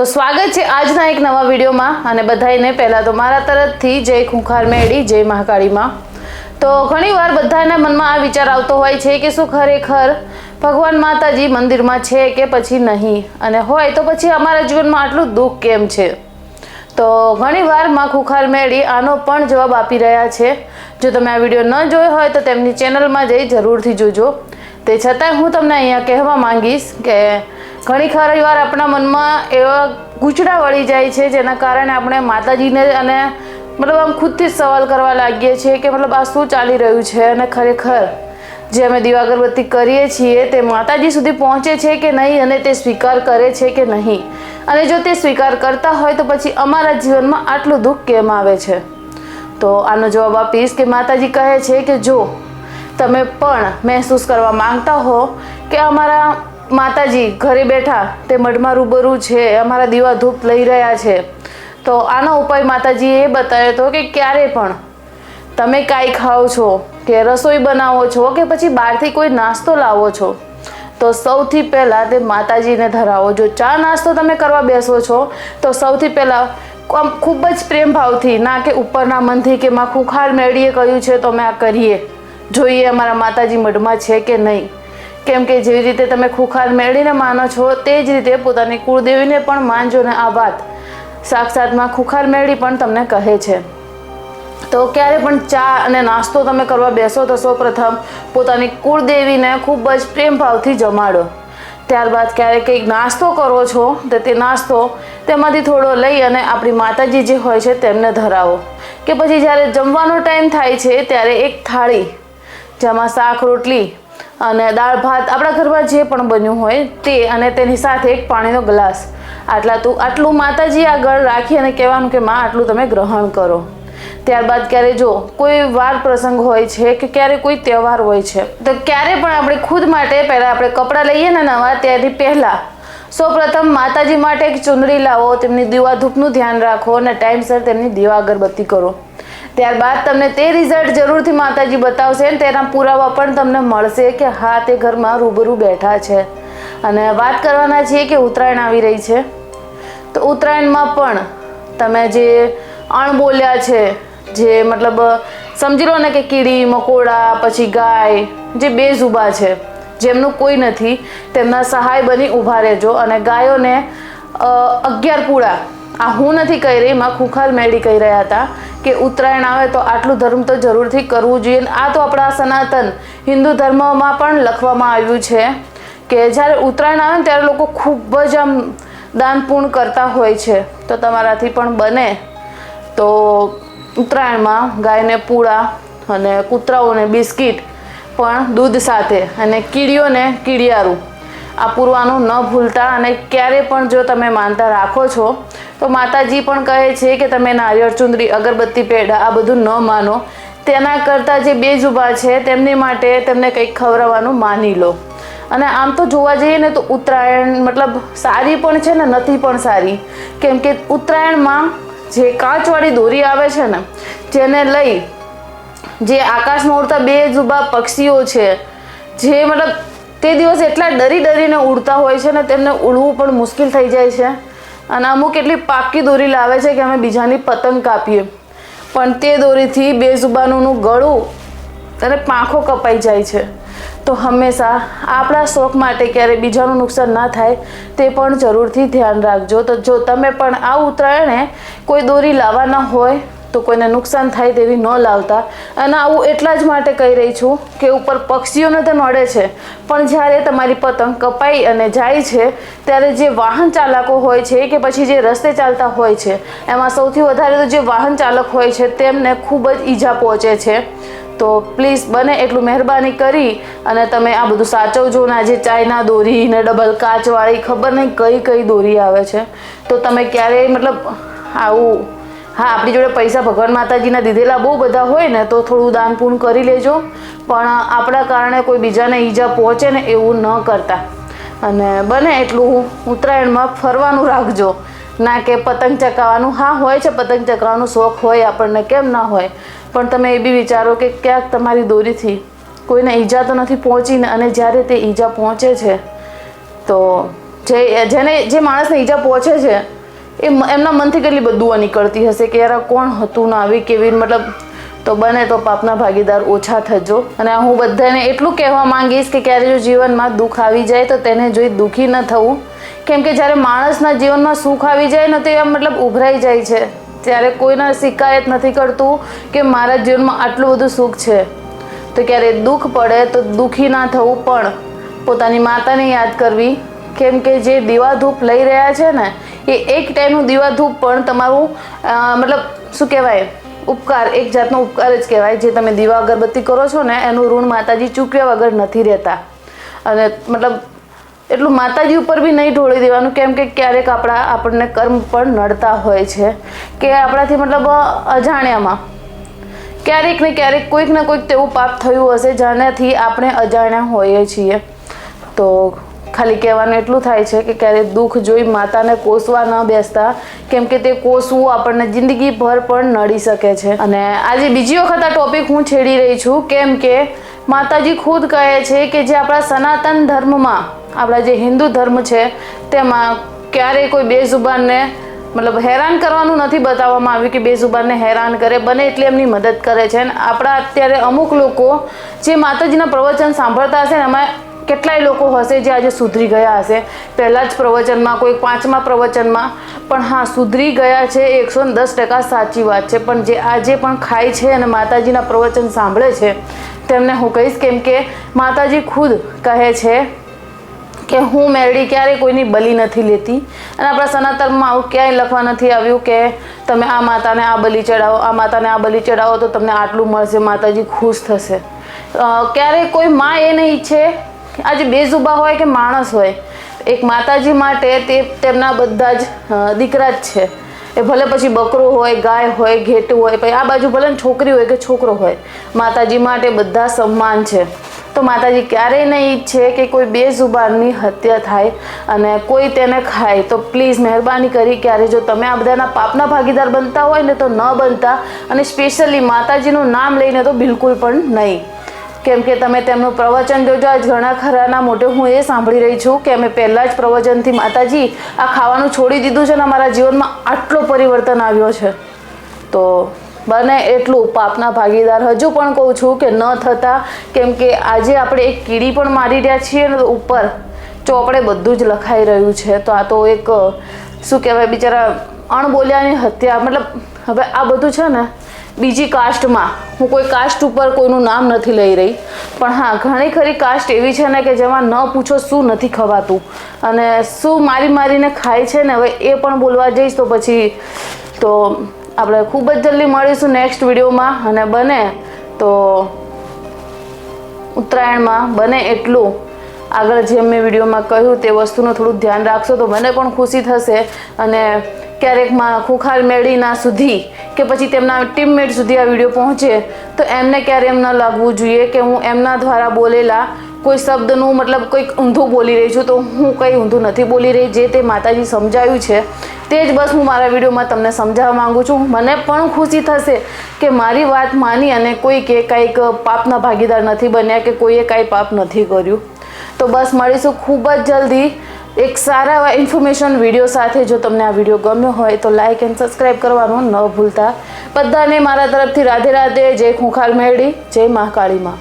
સ્વાગત છે આજના એક નવા વિડીયોમાં અને બધાને પહેલા તો મારા તરફથી જય ખૂંખાર મેળી જય મહાકાળીમાં। તો ઘણીવાર બધાના મનમાં આ વિચાર આવતો હોય છે કે શું ખરેખર ભગવાન માતાજી મંદિરમાં છે કે પછી નહીં, અને હોય તો પછી અમારા જીવનમાં આટલું દુઃખ કેમ છે। તો ઘણીવાર માં ખૂંખાર મેળી આનો પણ જવાબ આપી રહ્યા છે। જો તમે આ વિડીયો ન જોયો હોય તો તેમની ચેનલમાં જઈ જરૂરથી જોજો। તે છતાં હું તમને અહીંયા કહેવા માંગીશ કે ઘણી ખરી વાર આપણા મનમાં એવા ગૂંચડા વળી જાય છે જેના કારણે આપણે માતાજીને અને મતલબ આમ ખુદથી જ સવાલ કરવા લાગીએ છીએ કે મતલબ આ શું ચાલી રહ્યું છે, અને ખરેખર જે અમે દીવા અગરબત્તી કરીએ છીએ તે માતાજી સુધી પહોંચે છે કે નહીં, અને તે સ્વીકાર કરે છે કે નહીં, અને જો તે સ્વીકાર કરતા હોય તો પછી અમારા જીવનમાં આટલું દુઃખ કેમ આવે છે। તો આનો જવાબ આપીશ કે માતાજી કહે છે કે જો તમે પણ મહેસૂસ કરવા માંગતા હો કે અમારા માતાજી ઘરે બેઠા તે મઢમાં રૂબરૂ છે, અમારા દીવા ધૂપ લઈ રહ્યા છે, તો આનો ઉપાય માતાજીએ એ બતાવ્યો હતો કે ક્યારે પણ તમે કાંઈ ખાઓ છો કે રસોઈ બનાવો છો કે પછી બહારથી કોઈ નાસ્તો લાવો છો તો સૌથી પહેલાં તે માતાજીને ધરાવો। જો ચા નાસ્તો તમે કરવા બેસો છો તો સૌથી પહેલાં ખૂબ જ પ્રેમ ભાવથી, ના કે ઉપરના મનથી કે માં ખૂંખાર મેળીએ કહ્યું છે તો અમે આ કરીએ, જોઈએ અમારા માતાજી મઢમાં છે કે નહીં। કેમ કે જેવી રીતે તમે ખૂંખાર મેળીને માનો છો તે જ રીતે પોતાની કુળદેવીને પણ માનજો, ને આ વાત સાક્ષાતમાં ખૂંખાર મેળી પણ તમને કહે છે। તો ક્યારે પણ ચા અને નાસ્તો તમે કરવા બેસો તો સૌપ્રથમ પોતાની કુળદેવીને ખૂબ જ પ્રેમ ભાવથી જમાડો। ત્યારબાદ ક્યારેક કંઈક નાસ્તો કરો છો તો તે નાસ્તો તેમાંથી થોડો લઈ અને આપણી માતાજી જે હોય છે તેમને ધરાવો, કે પછી જ્યારે જમવાનો ટાઈમ થાય છે ત્યારે એક થાળી જેમાં શાક રોટલી અને દાળ ભાત આપણા ઘરમાં જે પણ બન્યું હોય તે, અને તેની સાથે એક પાણીનો ગ્લાસ, આટલું માતાજી આગળ રાખી અને કહેવાનું કે માં આટલું તમે ગ્રહણ કરો। ત્યારબાદ ક્યારે જો કોઈ વાર પ્રસંગ હોય છે કે ક્યારે કોઈ તહેવાર હોય છે તો ક્યારે પણ આપણે ખુદ માટે પહેલાં આપણે કપડાં લઈએ ને નવા, ત્યાંથી પહેલાં સૌપ્રથમ માતાજી માટે એક ચુંદડી લાવો, તેમની દીવા ધૂપનું ધ્યાન રાખો અને ટાઈમસર તેમની દીવા અગરબત્તી કરો। ત્યારબાદ તમને તે રિઝલ્ટ જરૂરથી માતાજી બતાવશે અને તેના પુરાવા પણ તમને મળશે કે હા તે ઘરમાં રૂબરૂ બેઠા છે। અને વાત કરવાના છીએ કે ઉત્તરાયણ આવી રહી છે, તો ઉત્તરાયણમાં પણ તમે જે અણબોલ્યા છે, જે મતલબ સમજી લો ને કે કીડી મકોડા પછી ગાય જે બેઝુબા છે, જેમનું કોઈ નથી, તેમના સહાય બની ઊભા રહેજો। અને ગાયોને 11 પૂળા, આ હું નથી કહી રહી, માં ખૂંખાર મેળી કહી રહ્યા હતા કે ઉત્તરાયણ આવે તો આટલું ધર્મ તો જરૂરથી કરવું જોઈએ। આ તો આપણા સનાતન હિન્દુ ધર્મમાં પણ લખવામાં આવ્યું છે કે જ્યારે ઉત્તરાયણ આવે ને ત્યારે લોકો ખૂબ જ આમ દાન પૂર્ણ કરતા હોય છે। તો તમારાથી પણ બને તો ઉત્તરાયણમાં ગાયને પૂળા અને કૂતરાઓને બિસ્કિટ પણ દૂધ સાથે અને કીડીઓને કીડિયારું આ પૂરવાનું ન ભૂલતા। અને ક્યારે પણ જો તમે માનતા રાખો છો તો માતાજી પણ કહે છે કે તમે નારિયેળ ચુંદડી અગરબત્તી પેડા આ બધું ન માનો, તેના કરતાં જે બેઝુબા છે તેમની માટે તેમને કંઈક ખવડાવવાનું માની લો। અને આમ તો જોવા જઈએ ને તો ઉત્તરાયણ મતલબ સારી પણ છે ને નથી પણ સારી, કેમ કે ઉત્તરાયણમાં જે કાચવાળી દોરી આવે છે ને જેને લઈ જે આકાશમાં ઉડતા બેઝુબા પક્ષીઓ છે, જે મતલબ તે દિવસ એટલા ડરીને ઉડતા હોય છે ને તેમને ઉડવું પણ મુશ્કેલ થઈ જાય છે। અને અમુક એટલી પાકી દોરી લાવે છે કે અમે બીજાની પતંગ કાપીએ પણ તે દોરીથી બેઝુબાનું ગળું અને પાંખો કપાઈ જાય છે। તો હંમેશા આપણા શોખ માટે ક્યારે બીજાનું નુકસાન ના થાય તે પણ જરૂરથી ધ્યાન રાખજો। તો જો તમે પણ આ ઉત્તરાયણે કોઈ દોરી લાવવાના હોય તો કોઈને નુકસાન થાય તેવી ન લાવતા। અને આવું એટલા જ માટે કહી રહી છું કે ઉપર પક્ષીઓને તો નડે છે, પણ જ્યારે તમારી પતંગ કપાઈ અને જાય છે ત્યારે જે વાહન ચાલકો હોય છે કે પછી જે રસ્તે ચાલતા હોય છે, એમાં સૌથી વધારે તો જે વાહન ચાલક હોય છે તેમને ખૂબ જ ઈજા પહોંચે છે। તો પ્લીઝ બને એટલું મહેરબાની કરી અને તમે આ બધું સાચવજો ને। આજે ચાઇના દોરી ને ડબલ કાચવાળી ખબર નહીં કઈ દોરી આવે છે, તો તમે ક્યારેય મતલબ આવું, હા આપણી જોડે પૈસા ભગવાન માતાજીના દીધેલા બહુ બધા હોય ને તો થોડું દાન પૂર્ણ કરી લેજો, પણ આપણા કારણે કોઈ બીજાને ઈજા પહોંચે ને એવું ન કરતા। અને બને એટલું ઉત્તરાયણમાં ફરવાનું રાખજો, ના કે પતંગ ચગાવવાનું। હા હોય છે પતંગ ચગાવવાનો શોખ હોય આપણને, કેમ ના હોય, પણ તમે એ બી વિચારો કે ક્યાંક તમારી દોરીથી કોઈને ઈજા તો નથી પહોંચીને। અને જ્યારે તે ઈજા પહોંચે છે તો જે માણસને ઈજા પહોંચે છે એમના મનથી કેટલી બદુઆ નીકળતી હશે કે યાર કોણ હતું ને આવી કેવી મતલબ. તો બને તો પાપના ભાગીદાર ઓછા થજો. અને હું બધાને એટલું કહેવા માંગીશ કે ક્યારે જો જીવનમાં દુઃખ આવી જાય તો તેને જોઈ દુઃખી ન થવું. કેમ કે જ્યારે માણસના જીવનમાં સુખ આવી જાય ને તો એ મતલબ ઉભરાઈ જાય છે. ત્યારે કોઈના શિકાયત નથી કરતું કે મારા જીવનમાં આટલું બધું સુખ છે. તો ક્યારે દુઃખ પડે તો દુઃખી ના થવું, પણ પોતાની માતાને યાદ કરવી. કેમ કે જે દીવાધૂપ લઈ રહ્યા છે ને એ એક ટાઈમનું દીવાધૂપ પણ તમારું મતલબ શું કહેવાય ઉપકાર, એક જાતનો ઉપકાર જ કહેવાય. જે તમે દીવા અગરબત્તી કરો છો ને એનું ઋણ માતાજી ચૂકવ્યા વગર નથી રહેતા. અને મતલબ એટલું માતાજી ઉપર બી નહીં ઢોળી દેવાનું. કેમ કે ક્યારેક આપણને કર્મ પણ નડતા હોય છે કે આપણાથી મતલબ અજાણ્યામાં ક્યારેક ને ક્યારેક કોઈક ને કોઈક તેવું પાપ થયું હશે જેનાથી આપણે અજાણ્યા હોઈએ છીએ. તો ખાલી કહેવાનું એટલું થાય છે કે ક્યારેક દુઃખ જોઈ માતાને કોસવા ન બેસતા. કેમ કે તે કોસવું આપણને જિંદગીભર પણ નડી શકે છે. અને આજે બીજી વખત આ ટોપિક હું છેડી રહી છું કેમ કે માતાજી ખુદ કહે છે કે જે આપણા સનાતન ધર્મમાં, આપણા જે હિન્દુ ધર્મ છે તેમાં ક્યારેય કોઈ બેઝુબાનને મતલબ હેરાન કરવાનું નથી બતાવવામાં આવ્યું કે બેઝુબાનને હેરાન કરે. બને એટલે એમની મદદ કરે છે. અને આપણા અત્યારે અમુક લોકો જે માતાજીના પ્રવચન સાંભળતા હશે ને એમાં કેટલાય લોકો હશે જે આજે સુધરી ગયા હશે. પહેલાં જ પ્રવચનમાં, કોઈ 5મા પ્રવચનમાં પણ હા સુધરી ગયા છે. 110% સાચી વાત છે. પણ જે આજે પણ ખાય છે અને માતાજીના પ્રવચન સાંભળે છે તેમને હું કહીશ, કેમ કે માતાજી ખુદ કહે છે કે હું મેરડી ક્યારેય કોઈની બલી નથી લેતી. અને આપણા સનાતનમાં આવું ક્યાંય લખવા નથી આવ્યું કે તમે આ માતાને આ બલી ચડાવો, આ માતાને આ બલી ચડાવો તો તમને આટલું મળશે, માતાજી ખુશ થશે. ક્યારેય કોઈ માં એ નહીં ઈચ્છે આજે બેઝુબા હોય કે માણસ હોય, એક માતાજી માટે તેમના બધા જ દીકરા જ છે. એ ભલે પછી બકરો હોય, ગાય હોય, ઘેટું હોય, પછી આ બાજુ ભલે છોકરી હોય કે છોકરો હોય, માતાજી માટે બધા સમાન છે. તો માતાજી ક્યારેય નહીં ઈચ્છે કે કોઈ બેઝુબાનની હત્યા થાય અને કોઈ તેને ખાય. તો પ્લીઝ મહેરબાની કરી ક્યારે જો તમે આ બધાના પાપના ભાગીદાર બનતા હોય ને તો ન બનતા. અને સ્પેશિયલી માતાજીનું નામ લઈને તો બિલકુલ પણ નહીં. કેમ કે તમે તેમનું પ્રવચન જોજો. આજ ઘણા ખરાના મોઢે હું એ સાંભળી રહી છું કે અમે પહેલાં જ પ્રવચનથી માતાજી આ ખાવાનું છોડી દીધું છે ને અમારા જીવનમાં આટલો પરિવર્તન આવ્યો છે. તો બને એટલું પાપના ભાગીદાર હજુ પણ કહું છું કે ન થતા. કેમ કે આજે આપણે એક કીડી પણ મારી રહ્યા છીએ ને ઉપર ચોપડે બધું જ લખાઈ રહ્યું છે. તો આ તો એક શું કહેવાય બિચારા અણબોલ્યાની હત્યા. મતલબ હવે આ બધું છે ને બીજી કાસ્ટમાં, હું કોઈ કાસ્ટ ઉપર કોઈનું નામ નથી લઈ રહી, પણ હા ઘણી ખરી કાસ્ટ એવી છે ને કે જેમાં ન પૂછો શું નથી ખવાતું અને શું મારીને ખાય છે ને. હવે એ પણ બોલવા જઈશ તો પછી તો આપણે ખૂબ જ જલ્દી મળીશું નેક્સ્ટ વિડીયોમાં. અને બને તો ઉત્તરાયણમાં બને એટલું આગળ જેમ મેં વિડીયોમાં કહ્યું તે વસ્તુનું થોડું ધ્યાન રાખશો તો મને પણ ખુશી થશે. અને ક્યારેકમાં ખુખાર મેળીના સુધી કે પછી તેમના ટીમમેટ સુધી આ વિડીયો પહોંચે તો એમને ક્યારે એમ ન લાગવું જોઈએ કે હું એમના દ્વારા બોલેલા કોઈ શબ્દનું મતલબ કંઈક ઊંધું બોલી રહી છું. તો હું કંઈ ઊંધું નથી બોલી રહી. જે તે માતાજી સમજાવ્યું છે તે જ બસ હું મારા વિડીયોમાં તમને સમજાવવા માગું છું. મને પણ ખુશી થશે કે મારી વાત માની અને કોઈ કે કંઈક પાપના ભાગીદાર નથી બન્યા કે કોઈએ કાંઈ પાપ નથી કર્યું. તો બસ મળીશું ખૂબ જ જલ્દી એક સારા એવા ઇન્ફોર્મેશન વિડીયો સાથે. જો તમને આ વિડીયો ગમ્યો હોય તો લાઇક એન્ડ સબસ્ક્રાઈબ કરવાનું ન ભૂલતા. બધાને મારા તરફથી રાધે રાધે. જય ખુખાર મેરડી, જય મહાકાળી માં.